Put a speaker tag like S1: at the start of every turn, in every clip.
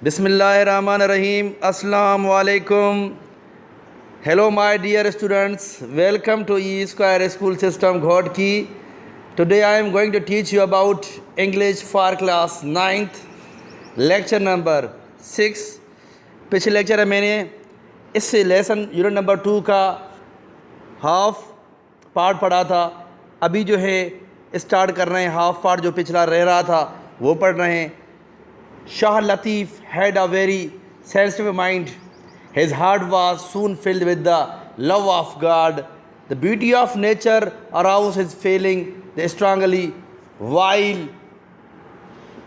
S1: Bismillahirrahmanirrahim. Assalamu alaikum. Hello my dear students. Welcome to E Square School System Ghodki. Today I am going to teach you about English for class 9th. Lecture number 6. पिछले lecture में मैंने इस lesson unit number 2 का half part पढ़ा था। अभी जो है स्टार्ट कर रहे हैं हाफ पार्ट जो पिछला रह रहा था वो पढ़ रहे हैं। Shah Latif had a very sensitive mind. His heart was soon filled with the love of God. The beauty of nature aroused his feeling strongly. While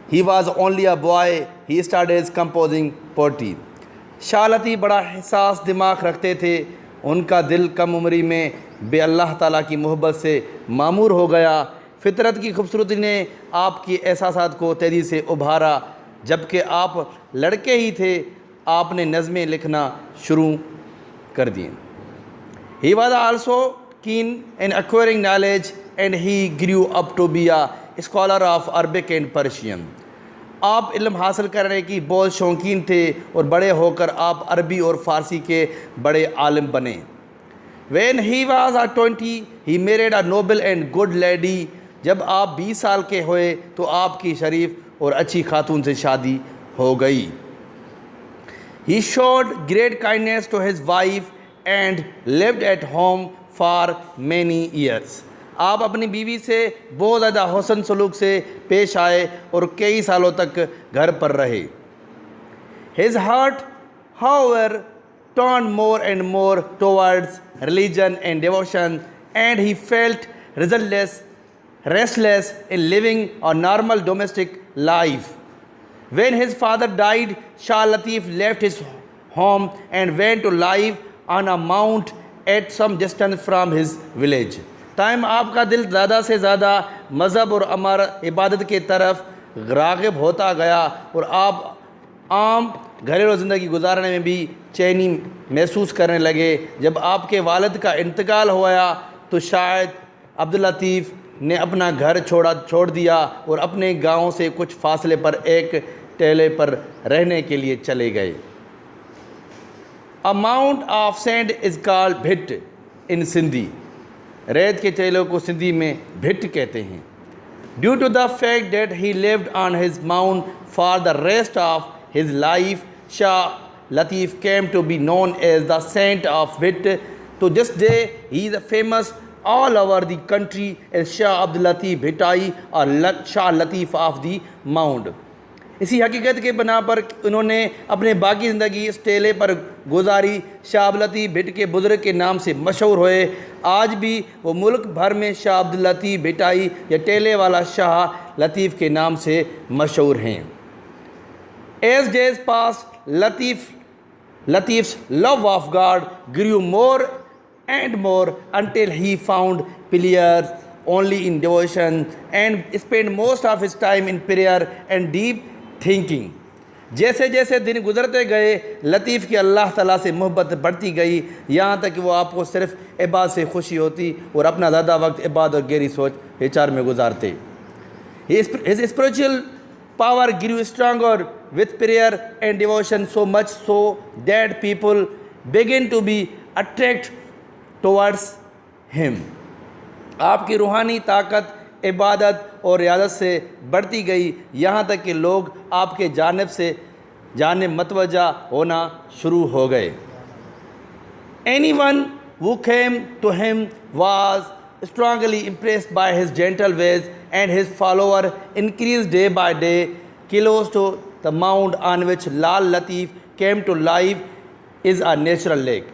S1: he was only a boy, he started composing poetry. Shah Latif बड़ा हिसास दिमाग रखते थे। उनका दिल कम उम्री में बे अल्लाह ताला की मोहब्बत से मामूर हो गया। फितरत की खूबसूरती ने आपकी एहसासात को तेज़ी से उभारा। जबकि आप लड़के ही थे आपने नज़में लिखना शुरू कर दिए। He was also keen in acquiring knowledge and he grew up to be a scholar of Arabic and Persian. आप इल्म हासिल करने की बहुत शौकीन थे और बड़े होकर आप अरबी और फ़ारसी के बड़े आलिम बने। When he was 20, he married a noble and good lady. जब आप 20 साल के हुए तो आपकी शरीफ और अच्छी खातून से शादी हो गई। He showed great kindness to his wife and lived at home for many years. आप अपनी बीवी से बहुत ज़्यादा हुस्न सलूक से पेश आए और कई सालों तक घर पर रहे। His heart, however, turned more and more towards religion and devotion, and he felt restless in living a normal domestic life. When his father died, Shah Latif left his home and went to live on a mount at some distance from his village. Time आपका दिल ज़्यादा से ज़्यादा मज़हब और अमर इबादत के तरफ राग़िब होता गया और आप आम घरेलू ज़िंदगी गुजारने में भी चैनी महसूस करने लगे। जब आपके वालिद का इंतकाल हुआ तो शायद अब्दुल लतीफ़ ने अपना घर छोड़ दिया और अपने गांव से कुछ फासले पर एक टेले पर रहने के लिए चले गए। A mount of sand is called Bhit in Sindhi. रेत के टेलों को सिंधी में भिट कहते हैं। Due to the fact that he lived on his mount for the rest of his life, Shah Latif came to be known as the saint of Bhit. तो this day he is famous all over the country as Shah Abdul Latif Bhitai or Shah Latif of the Mound. इसी हकीकत के बना पर उन्होंने अपने बाकी ज़िंदगी इस टेले पर गुजारी। शाह अब्दुल लतीफ़ भिट के बुज़ुर्ग के नाम से मशहूर हुए। आज भी वो मुल्क भर में शाह अब्दुल लतीफ़ भिटाई या टेले वाला शाह लतीफ़ के नाम से मशहूर हैं। As days passed, Latif's love of God grew more and more until he found pleasure only in devotion and spent most of his time in prayer and deep thinking. जैसे जैसे दिन गुजरते गए लतीफ़ की अल्लाह ताला से मोहब्बत बढ़ती गई, यहाँ तक कि वो आपको सिर्फ इबादत से खुशी होती और अपना ज़्यादा वक्त इबादत और गहरी सोच विचार में गुजारते। His spiritual power grew stronger with prayer and devotion, so much so that people begin to be attracted towards him. आपकी रूहानी ताकत इबादत और रियादत से बढ़ती गई, यहाँ तक कि लोग आपके जानिब से मतवजा होना शुरू हो गए। Anyone who came to him was strongly impressed by his gentle ways, and his follower increased day by day. Close to the mound on which Lal Latif came to live is a natural lake.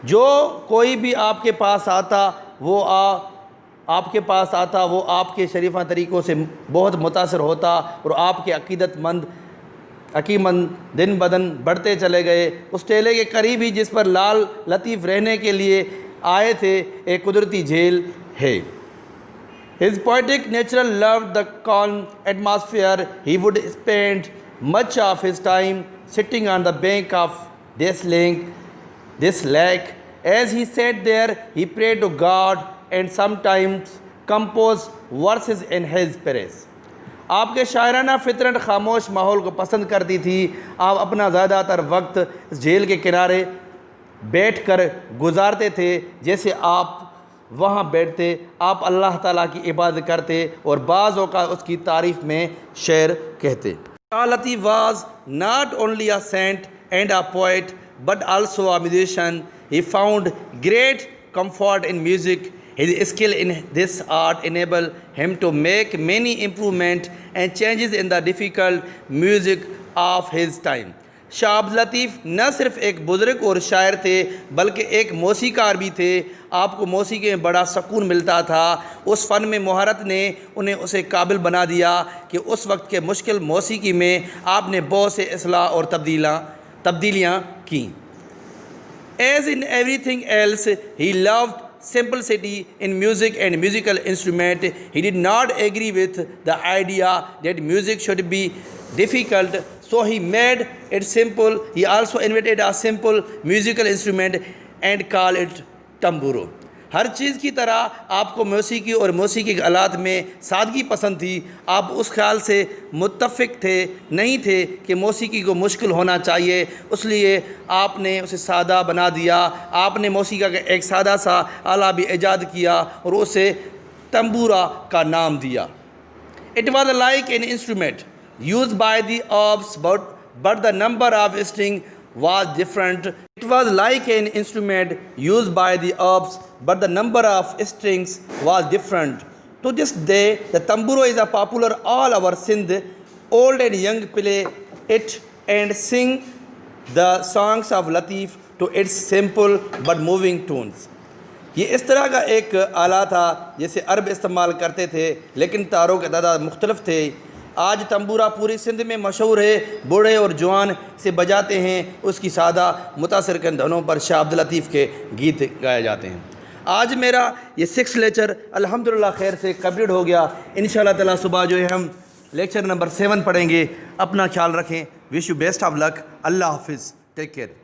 S1: जो कोई भी आपके पास आता वो आपके शरीफा तरीक़ों से बहुत मुतासर होता और आपके अकीमंद दिन बदन बढ़ते चले गए। उस टेले के करीब ही जिस पर लाल लतीफ़ रहने के लिए आए थे एक कुदरती झील है। His poetic nature loved the calm atmosphere. He would spend much of his time sitting on the bank of this lake. As he sat there, he prayed to God and sometimes composed verses in his praise. आपके शायराना फितरत खामोश माहौल को पसंद करती थी। आप अपना ज़्यादातर वक्त झील के किनारे बैठकर गुजारते थे। जैसे आप वहाँ बैठते, आप अल्लाह ताला की इबादत करते और बाज़ औक़ात उसकी तारीफ़ में शेर कहते। Shah Latif was not only a saint and a poet but also a musician. He found great comfort in music. His skill in this art enabled him to make many improvements and changes in the difficult music of his time. Shah Abdul Latif न सिर्फ़ एक बुज़ुर्ग और शायर थे बल्कि एक मौसीकार भी थे। आपको मौसीकी में बड़ा सुकून मिलता था। उस फ़न में महारत ने उन्हें उसे काबिल बना दिया कि उस वक्त के मुश्किल मौसीकी में आपने बहुत से इस्लाह और तब्दीलियाँ की। As in everything else, he loved simplicity in music and musical instrument. He did not agree with the idea that music should be difficult, so he made it simple. He also invented a simple musical instrument and called it tamburo. हर चीज़ की तरह आपको मौसीकी और मौसीकी के आलात में सादगी पसंद थी। आप उस ख्याल से मुत्तफ़िक नहीं थे कि मौसीकी को मुश्किल होना चाहिए, इसलिए आपने उसे सादा बना दिया। आपने मौसीका का एक सादा सा आला भी ईजाद किया और उसे तंबूरा का नाम दिया। It was like an instrument used by the orbs, but the number of strings was different. It was like an instrument used by the orbs, but the number of strings was different. To this day, the tamburo is a popular all over Sindh. Old and young play it and sing the songs of Latif to its simple but moving tunes. ये इस तरह का एक आला था जिसे अरब इस्तेमाल करते थे, लेकिन तारों के तादाद मुख्तलिफ थे। आज तंबूरा पूरी सिंध में मशहूर है। बूढ़े और जवान से बजाते हैं। उसकी सादा मुतासिर कन धुनों पर शाह अब्दुल लतीफ़ के गीत गाए जाते हैं। आज मेरा ये 6 लेक्चर अल्हम्दुलिल्लाह खैर से कंप्लीट हो गया। इंशाअल्लाह ताला सुबह जो है हम लेक्चर नंबर 7 पढ़ेंगे। अपना ख्याल रखें। Wish you best of luck. अल्लाह हाफिज़। Take care.